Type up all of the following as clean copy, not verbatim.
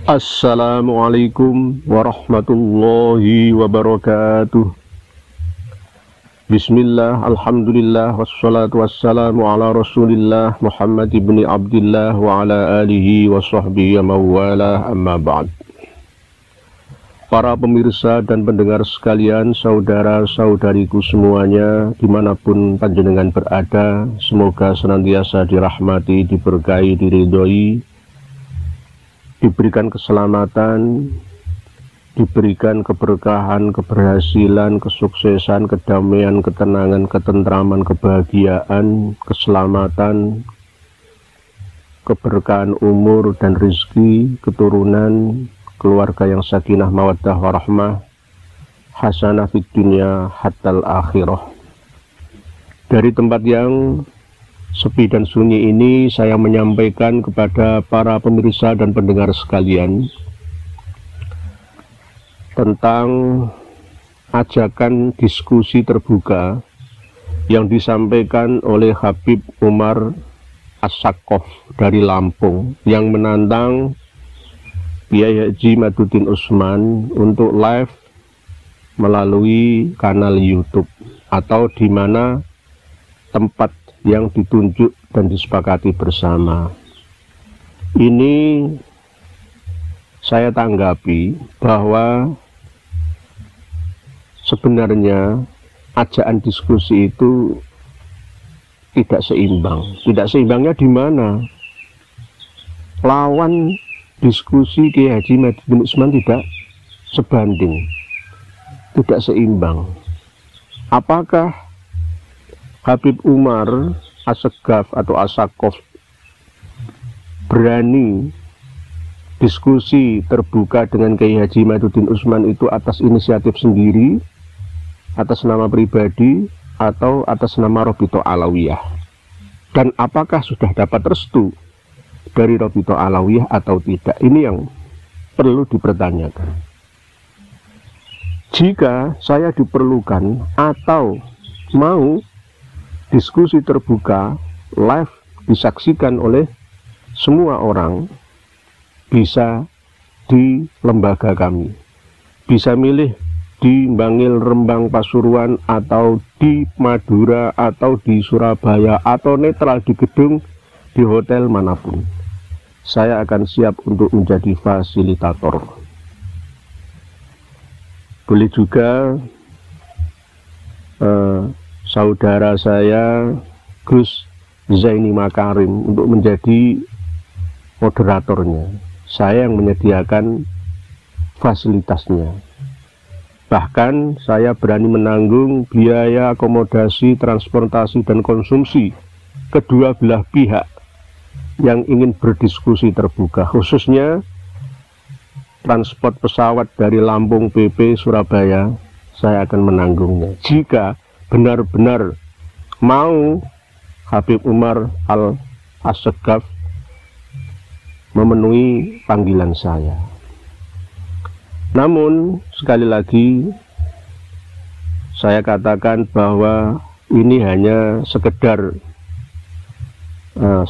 Assalamualaikum warahmatullahi wabarakatuh. Bismillah, alhamdulillah, wassalatu wassalamu ala rasulillah Muhammad ibn Abdillah wa ala alihi wa sahbihi mawalah, amma ba'd. Para pemirsa dan pendengar sekalian, saudara-saudariku semuanya, dimanapun panjenengan berada, semoga senantiasa dirahmati, diberkahi, diridhoi, diberikan keselamatan, diberikan keberkahan, keberhasilan, kesuksesan, kedamaian, ketenangan, ketentraman, kebahagiaan, keselamatan, keberkahan umur dan rezeki, keturunan, keluarga yang sakinah mawaddah warahmah, hasanah fid dunya hatal akhirah. Dari tempat yang sepi dan sunyi ini, saya menyampaikan kepada para pemirsa dan pendengar sekalian tentang ajakan diskusi terbuka yang disampaikan oleh Habib Umar As-Saqqaf dari Lampung, yang menantang Kiai Haji Maduddin Usman untuk live melalui kanal YouTube atau di mana tempat yang ditunjuk dan disepakati bersama. Ini saya tanggapi bahwa sebenarnya ajakan diskusi itu tidak seimbang. Tidak seimbangnya di mana? Lawan diskusi Kiai Haji Maduddin Usman tidak sebanding, tidak seimbang. Apakah Habib Umar As-Saqqaf atau As-Saqqaf berani diskusi terbuka dengan Kiai Haji Maduddin Usman itu atas inisiatif sendiri, atas nama pribadi, atau atas nama Robito Alawiyah? Dan apakah sudah dapat restu dari Robito Alawiyah atau tidak? Ini yang perlu dipertanyakan. Jika saya diperlukan atau mau diskusi terbuka live disaksikan oleh semua orang, bisa di lembaga kami, bisa milih di Bangil, Rembang, Pasuruan, atau di Madura, atau di Surabaya, atau netral di gedung, di hotel manapun. Saya akan siap untuk menjadi fasilitator. Boleh juga saudara saya Gus Zaini Makarim untuk menjadi moderatornya. Saya yang menyediakan fasilitasnya. Bahkan saya berani menanggung biaya akomodasi, transportasi, dan konsumsi kedua belah pihak yang ingin berdiskusi terbuka, khususnya transport pesawat dari Lampung PP Surabaya. Saya akan menanggungnya jika benar-benar mau Habib Umar As-Saqqaf memenuhi panggilan saya. Namun sekali lagi saya katakan bahwa ini hanya sekedar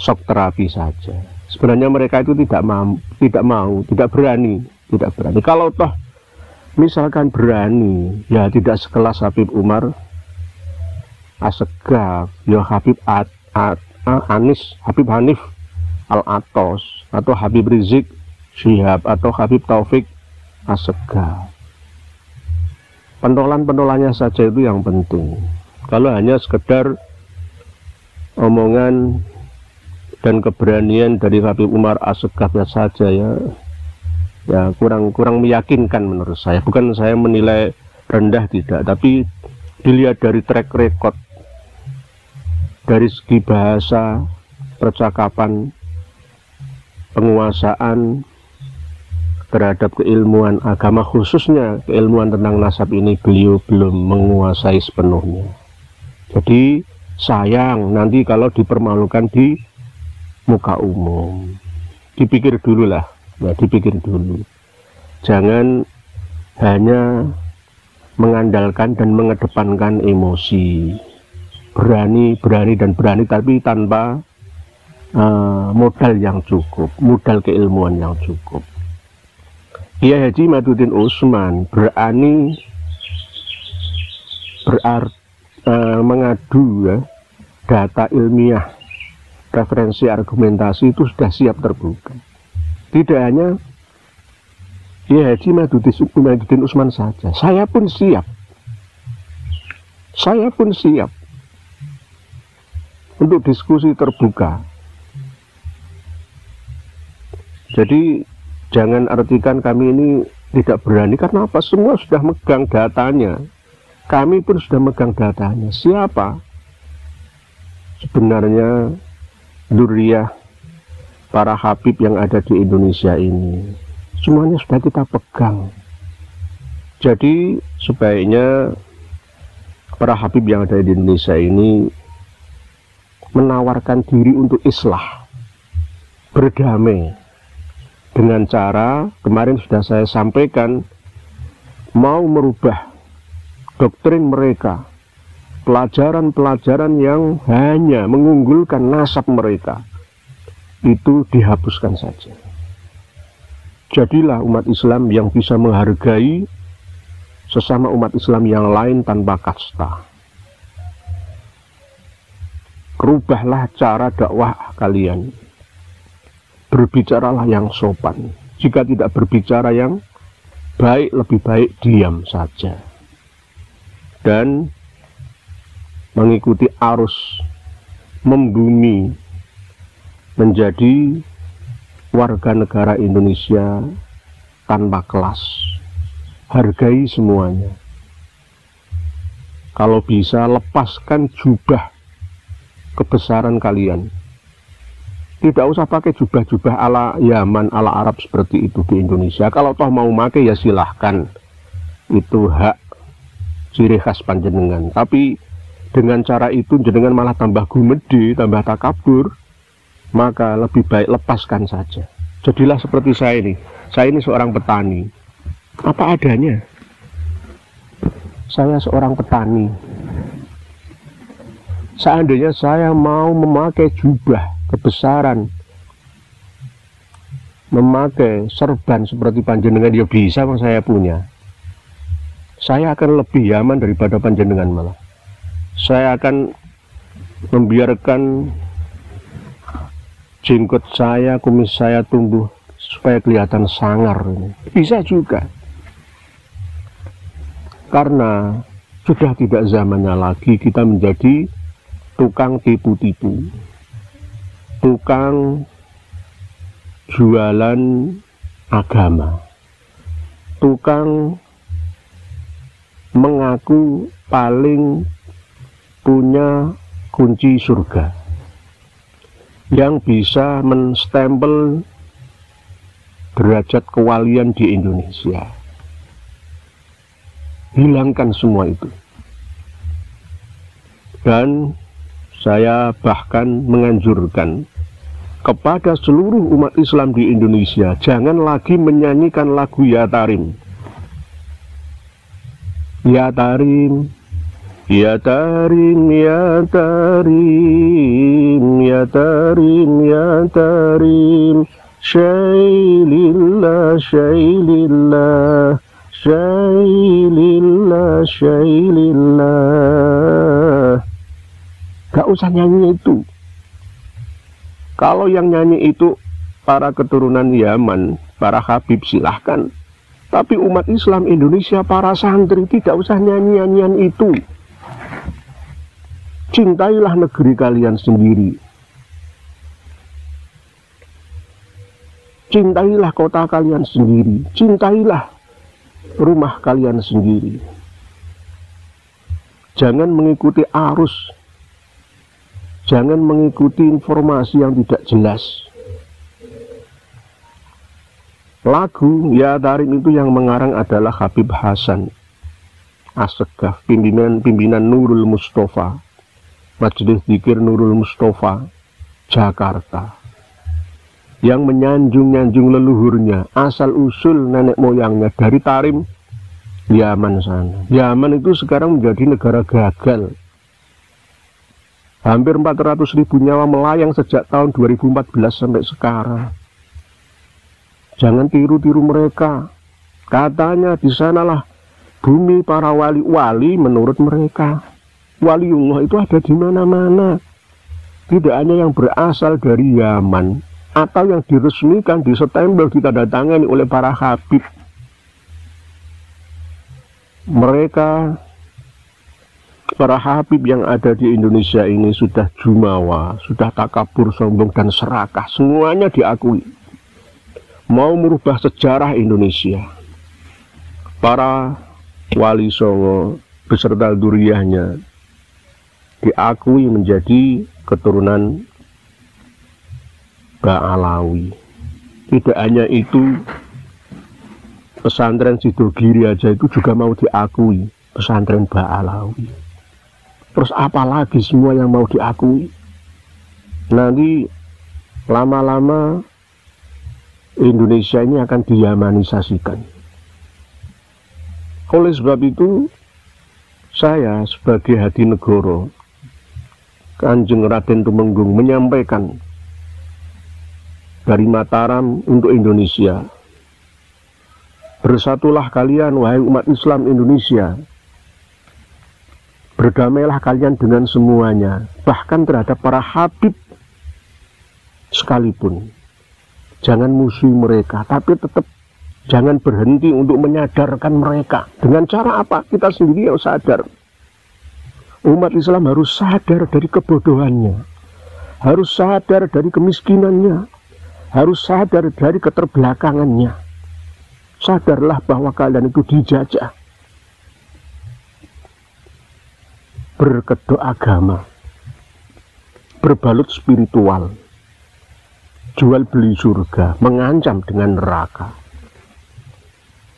shock terapi saja. Sebenarnya mereka itu tidak berani. Kalau toh misalkan berani, ya tidak sekelas Habib Umar As-Saqqaf, ya Habib Habib Hanif Al-Atos, atau Habib Rizik Syihab, atau Habib Taufik As-Saqqaf. Pentolan-pentolannya saja itu yang penting. Kalau hanya sekedar omongan dan keberanian dari Habib Umar As-Saqqaf saja, ya kurang meyakinkan menurut saya. Bukan saya menilai rendah, tidak, tapi dilihat dari track record, dari segi bahasa, percakapan, penguasaan terhadap keilmuan agama, khususnya keilmuan tentang nasab ini, beliau belum menguasai sepenuhnya. Jadi sayang nanti kalau dipermalukan di muka umum. Dipikir dulu lah, dipikir dulu. Jangan hanya mengandalkan dan mengedepankan emosi. Berani tapi tanpa modal yang cukup, modal keilmuan yang cukup. Kiai Haji Maduddin Usman berani mengadu ya, data ilmiah, referensi argumentasi itu sudah siap terbuka. Tidak hanya Kiai Haji Maduddin Usman saja, saya pun siap untuk diskusi terbuka. Jadi jangan artikan kami ini tidak berani, karena apa? Semua sudah megang datanya. Kami pun sudah megang datanya. Siapa sebenarnya dzurriyyah para habib yang ada di Indonesia ini? Semuanya sudah kita pegang. Jadi sebaiknya para habib yang ada di Indonesia ini menawarkan diri untuk islah, berdamai, dengan cara, kemarin sudah saya sampaikan, mau merubah doktrin mereka, pelajaran-pelajaran yang hanya mengunggulkan nasab mereka, itu dihapuskan saja. Jadilah umat Islam yang bisa menghargai sesama umat Islam yang lain tanpa kasta. Rubahlah cara dakwah kalian. Berbicaralah yang sopan. Jika tidak berbicara yang baik, lebih baik diam saja. Dan mengikuti arus membumi menjadi warga negara Indonesia tanpa kelas. Hargai semuanya. Kalau bisa, lepaskan jubah kebesaran kalian. Tidak usah pakai jubah-jubah ala Yaman, ala Arab seperti itu di Indonesia. Kalau toh mau pakai ya silahkan, itu hak ciri khas panjenengan. Tapi dengan cara itu jenengan malah tambah gumede, tambah takabur, maka lebih baik lepaskan saja. Jadilah seperti saya ini. Saya ini seorang petani. Apa adanya. Saya seorang petani. Seandainya saya mau memakai jubah kebesaran, memakai serban seperti panjenengan, ya bisa, bang, saya punya. Saya akan lebih Yaman daripada panjenengan malah. Saya akan membiarkan jenggot saya, kumis saya tumbuh supaya kelihatan sangar. Bisa juga. Karena sudah tidak zamannya lagi kita menjadi tukang tipu-tipu, tukang jualan agama, tukang mengaku paling punya kunci surga, yang bisa menstempel derajat kewalian di Indonesia. Hilangkan semua itu. Dan saya bahkan menganjurkan kepada seluruh umat Islam di Indonesia, jangan lagi menyanyikan lagu Ya Tarim. Ya Tarim, Ya Tarim, Ya Tarim, Ya Tarim, Ya Tarim, Syailillah, Syailillah, Syailillah, Syailillah. Gak usah nyanyi itu. Kalau yang nyanyi itu para keturunan Yaman, para habib, silahkan. Tapi umat Islam Indonesia, para santri, tidak usah nyanyi-nyanyian itu. Cintailah negeri kalian sendiri. Cintailah kota kalian sendiri. Cintailah rumah kalian sendiri. Jangan mengikuti arus. Jangan mengikuti informasi yang tidak jelas. Lagu Ya Tarim itu yang mengarang adalah Habib Hasan Assegaf, pimpinan Nurul Mustafa, Majelis Dzikir Nurul Mustafa, Jakarta, yang menyanjung-nyanjung leluhurnya, asal usul nenek moyangnya dari Tarim, Yaman sana. Yaman itu sekarang menjadi negara gagal. Hampir 400.000 nyawa melayang sejak tahun 2014 sampai sekarang. Jangan tiru-tiru mereka. Katanya di sanalah bumi para wali-wali menurut mereka. Waliullah itu ada di mana-mana. Tidak hanya yang berasal dari Yaman atau yang diresmikan, disestempel, ditandatangani oleh para habib. Mereka, para habib yang ada di Indonesia ini sudah jumawa, sudah takabur, sombong, dan serakah. Semuanya diakui. Mau merubah sejarah Indonesia. Para wali Songo beserta duriyahnya diakui menjadi keturunan Ba'alawi. Tidak hanya itu, pesantren Sidogiri aja itu juga mau diakui pesantren Ba'alawi. Terus apalagi semua yang mau diakui? Nanti lama-lama Indonesia ini akan diyamanisasikan. Oleh sebab itu, saya sebagai hadi negoro, Kanjeng Raden Tumenggung menyampaikan dari Mataram untuk Indonesia, bersatulah kalian wahai umat Islam Indonesia, berdamailah kalian dengan semuanya, bahkan terhadap para habib sekalipun. Jangan musuhi mereka, tapi tetap jangan berhenti untuk menyadarkan mereka. Dengan cara apa? Kita sendiri yang sadar. Umat Islam harus sadar dari kebodohannya, harus sadar dari kemiskinannya, harus sadar dari keterbelakangannya. Sadarlah bahwa kalian itu dijajah. Berkedok agama, berbalut spiritual, jual beli surga, mengancam dengan neraka.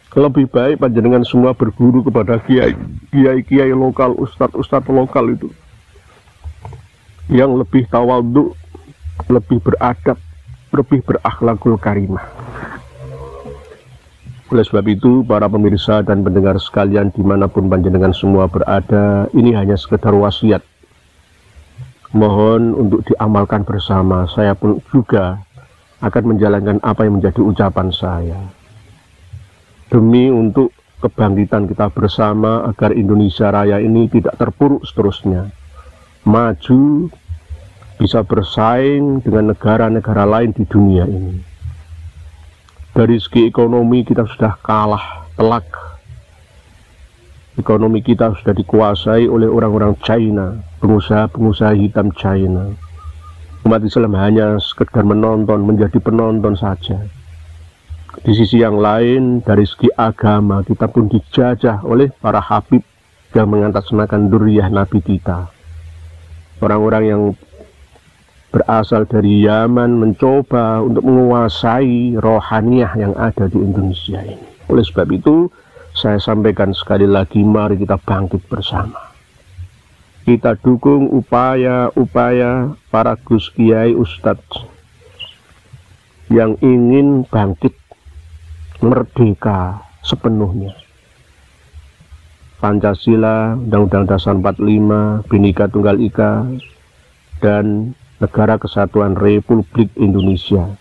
Lebih baik panjenengan semua berguru kepada kiai lokal, ustadz lokal itu yang lebih tawadhu, lebih beradab, lebih berakhlakul karimah. Oleh sebab itu, para pemirsa dan pendengar sekalian dimanapun panjenengan semua berada, ini hanya sekedar wasiat. Mohon untuk diamalkan bersama. Saya pun juga akan menjalankan apa yang menjadi ucapan saya. Demi untuk kebangkitan kita bersama agar Indonesia Raya ini tidak terpuruk seterusnya. Maju, bisa bersaing dengan negara-negara lain di dunia ini. Dari segi ekonomi kita sudah kalah telak. Ekonomi kita sudah dikuasai oleh orang-orang China, pengusaha-pengusaha hitam China. Umat Islam hanya sekedar menonton, menjadi penonton saja. Di sisi yang lain, dari segi agama, kita pun dijajah oleh para habib yang mengatasnamakan duriyah Nabi kita. Orang-orang yang berasal dari Yaman mencoba untuk menguasai rohaniyah yang ada di Indonesia ini. Oleh sebab itu, saya sampaikan sekali lagi, mari kita bangkit bersama. Kita dukung upaya-upaya para Gus Kiai Ustadz yang ingin bangkit merdeka sepenuhnya. Pancasila, Undang-Undang Dasar 45, Bhinneka Tunggal Ika, dan Negara Kesatuan Republik Indonesia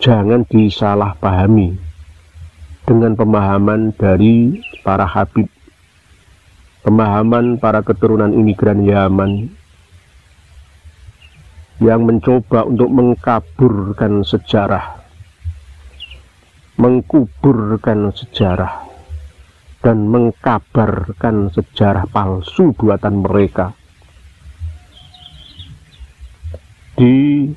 jangan disalahpahami dengan pemahaman dari para habib, pemahaman para keturunan imigran Yaman yang mencoba untuk mengkaburkan sejarah, mengkuburkan sejarah, dan mengkabarkan sejarah palsu buatan mereka. Di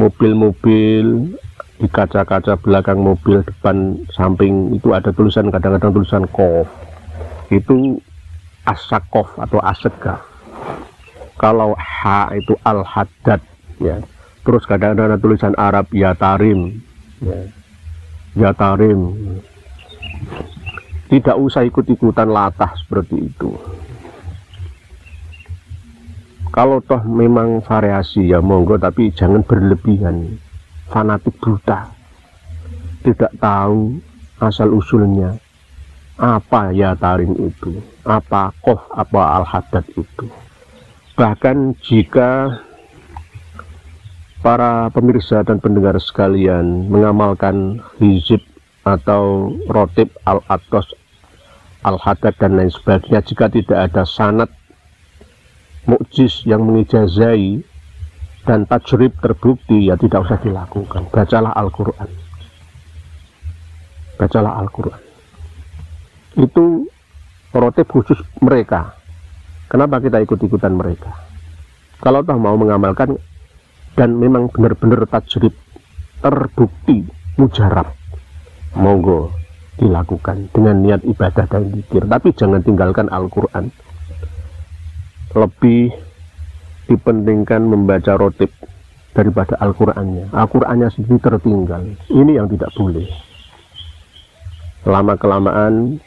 mobil-mobil, di kaca-kaca belakang mobil, depan, samping itu ada tulisan, kadang-kadang tulisan Qof. Itu As-Saqaf atau As-Segaf. Kalau H itu Al-Haddad, ya. Terus kadang-kadang ada tulisan Arab Ya Tarim, ya. Ya Tarim. Tidak usah ikut-ikutan latah seperti itu. Kalau toh memang variasi ya monggo, tapi jangan berlebihan, fanatik buta, tidak tahu asal usulnya apa Ya Tarim itu, apa Qof, apa Al-Haddad itu. Bahkan jika para pemirsa dan pendengar sekalian mengamalkan hizib atau rotib, al-atos, al-hadad dan lain sebagainya, jika tidak ada sanad mukjiz yang mengijazai dan tajrib terbukti, ya tidak usah dilakukan. Bacalah Al-Quran. Bacalah Al-Quran. Itu rotib khusus mereka. Kenapa kita ikut-ikutan mereka? Kalau toh mau mengamalkan dan memang benar-benar tajrib terbukti mujarab, monggo dilakukan dengan niat ibadah dan zikir, tapi jangan tinggalkan Al-Quran. Lebih dipentingkan membaca rotib daripada Al-Qurannya. Al-Qurannya sendiri tertinggal. Ini yang tidak boleh. Lama-kelamaan,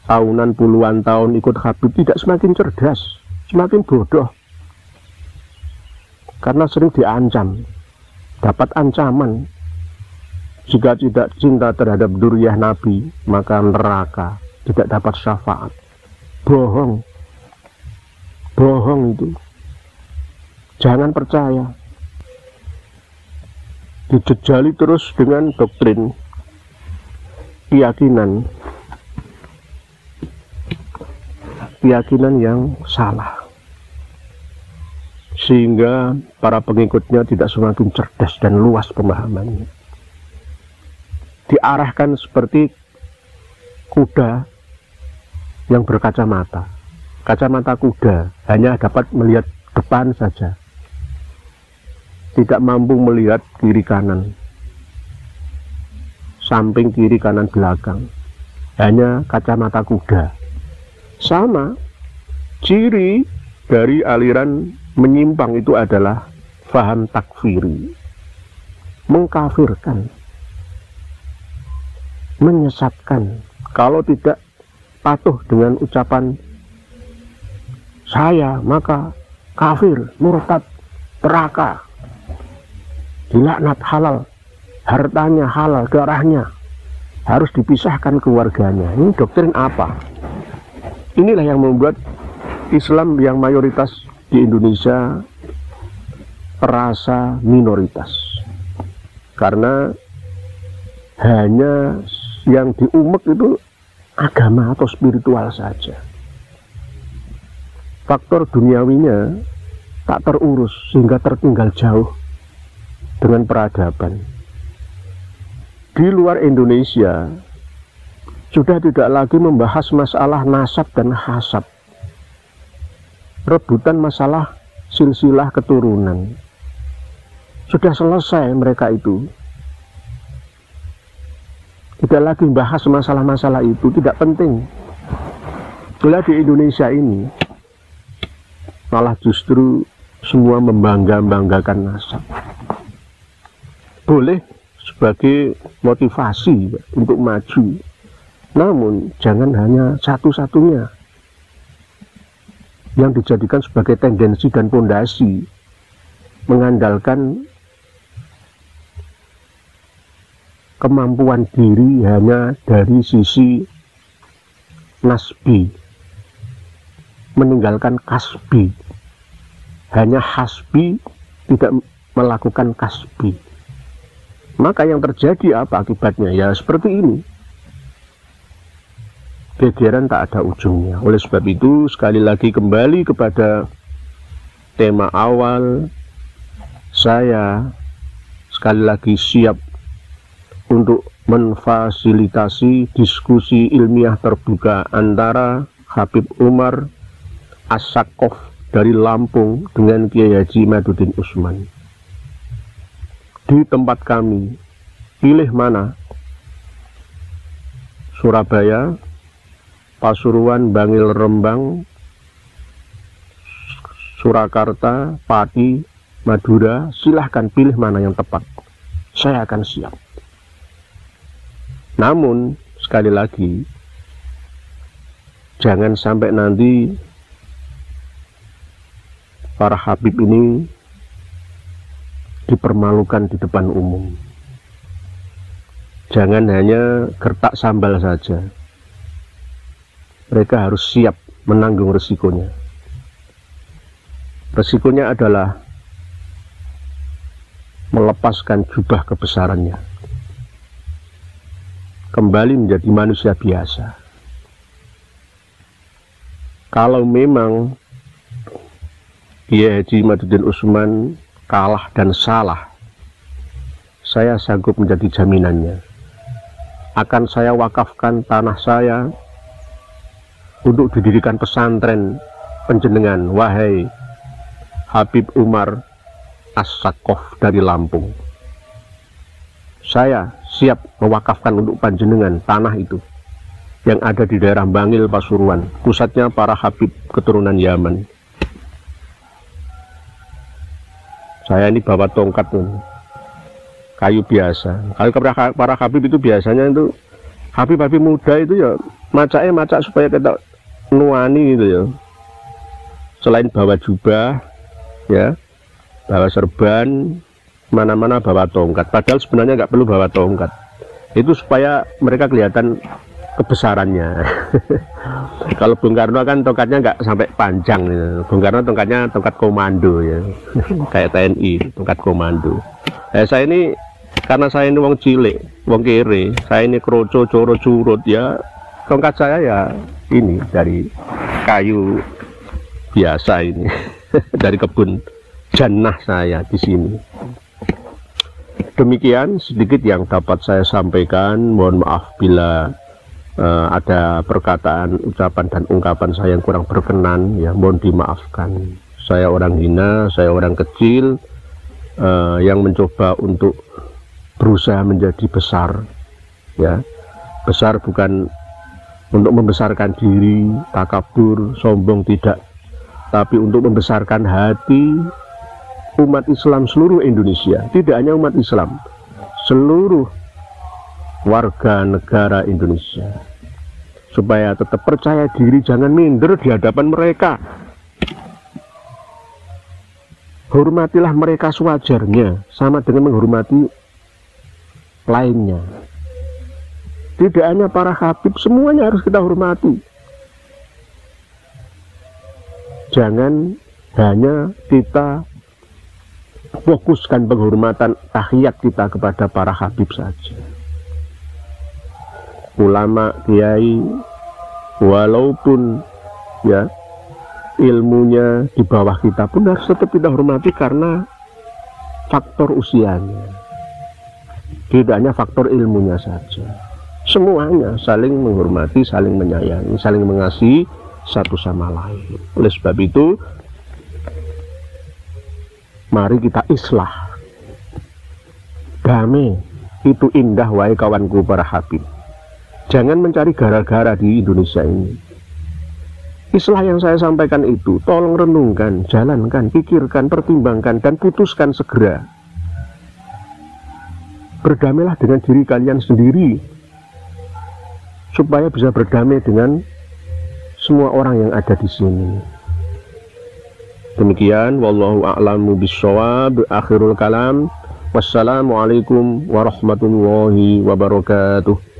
tahunan, puluhan tahun ikut Habib, tidak semakin cerdas, semakin bodoh. Karena sering diancam, dapat ancaman. Jika tidak cinta terhadap dzurriyyah Nabi, maka neraka, tidak dapat syafaat. Bohong. Bohong itu. Jangan percaya. Dijejali terus dengan doktrin, keyakinan yang salah, sehingga para pengikutnya tidak semakin cerdas dan luas pemahamannya. Diarahkan seperti kuda yang berkacamata. Kacamata kuda hanya dapat melihat depan saja, tidak mampu melihat kiri kanan, samping, kiri, kanan, belakang. Hanya kacamata kuda. Sama, ciri dari aliran menyimpang itu adalah faham takfiri, mengkafirkan, menyesatkan. Kalau tidak patuh dengan ucapan saya, maka kafir, murtad, neraka, dilaknat, halal, hartanya halal, darahnya harus dipisahkan keluarganya. Ini doktrin apa? Inilah yang membuat Islam yang mayoritas di Indonesia terasa minoritas, karena hanya yang diumek itu agama atau spiritual saja. Faktor duniawinya tak terurus, sehingga tertinggal jauh dengan peradaban. Di luar Indonesia sudah tidak lagi membahas masalah nasab dan hasab, rebutan masalah silsilah keturunan. Sudah selesai mereka itu. Tidak lagi membahas masalah-masalah itu, tidak penting. Bila di Indonesia ini malah justru semua membangga-banggakan nasab. Boleh sebagai motivasi untuk maju, namun jangan hanya satu-satunya yang dijadikan sebagai tendensi dan fondasi, mengandalkan kemampuan diri hanya dari sisi nasbi, meninggalkan kasbi, hanya hasbi, tidak melakukan kasbi. Maka yang terjadi apa akibatnya? Ya seperti ini, gegeran tak ada ujungnya. Oleh sebab itu, sekali lagi kembali kepada tema awal, saya sekali lagi siap untuk memfasilitasi diskusi ilmiah terbuka antara Habib Umar As-Saqqaf dari Lampung dengan Kiai Haji Imaduddin Usman di tempat kami. Pilih mana? Surabaya, Pasuruan, Bangil, Rembang, Surakarta, Pati, Madura. Silahkan pilih mana yang tepat. Saya akan siap. Namun sekali lagi, jangan sampai nanti para habib ini dipermalukan di depan umum. Jangan hanya gertak sambal saja. Mereka harus siap menanggung resikonya. Resikonya adalah melepaskan jubah kebesarannya. kembali menjadi manusia biasa. Kalau memang Kiai Haji Imaduddin Usman kalah dan salah, saya sanggup menjadi jaminannya. Akan saya wakafkan tanah saya untuk didirikan pesantren penjenengan, wahai Habib Umar As-Saqqaf dari Lampung. Saya siap mewakafkan untuk panjenengan tanah itu yang ada di daerah Bangil, Pasuruan, pusatnya para Habib keturunan Yaman. Saya ini bawa tongkat kayu biasa. Kalau para Habib itu biasanya itu Habib-Habib muda itu ya macak supaya kita nuani gitu ya. Selain bawa jubah ya, bawa serban, mana-mana bawa tongkat. Padahal sebenarnya nggak perlu bawa tongkat. Itu supaya mereka kelihatan kebesarannya. Kalau Bung Karno kan tongkatnya nggak sampai panjang ya. Bung Karno tongkatnya tongkat komando ya. Kayak TNI, tongkat komando. Saya ini karena saya ini wong cilik, wong kere, saya ini kroco, coro, curut ya. Tongkat saya ya ini dari kayu biasa ini. Dari kebun jannah saya di sini. Demikian sedikit yang dapat saya sampaikan. Mohon maaf bila ada perkataan, ucapan dan ungkapan saya yang kurang berkenan, ya mohon dimaafkan. Saya orang hina, saya orang kecil yang mencoba untuk berusaha menjadi besar, ya. Besar bukan untuk membesarkan diri, takabur, sombong, tidak, tapi untuk membesarkan hati umat Islam seluruh Indonesia. Tidak hanya umat Islam, seluruh warga negara Indonesia, supaya tetap percaya diri, jangan minder di hadapan mereka. Hormatilah mereka sewajarnya, sama dengan menghormati lainnya. Tidak hanya para habib, semuanya harus kita hormati. Jangan hanya kita fokuskan penghormatan tahiyat kita kepada para habib saja. Ulama, kiai, walaupun ya ilmunya di bawah kita pun harus tetap kita hormati karena faktor usianya. Tidak hanya faktor ilmunya saja, semuanya saling menghormati, saling menyayangi, saling mengasihi satu sama lain. Oleh sebab itu, mari kita islah. Damai itu indah, wahai kawanku para habib. Jangan mencari gara-gara di Indonesia ini. Islah yang saya sampaikan itu, tolong renungkan, jalankan, pikirkan, pertimbangkan, dan putuskan segera. Berdamailah dengan diri kalian sendiri, supaya bisa berdamai dengan semua orang yang ada di sini. Demikian, wallahu a'lamu bissawab. Akhirul kalam. Wassalamualaikum warahmatullahi wabarakatuh.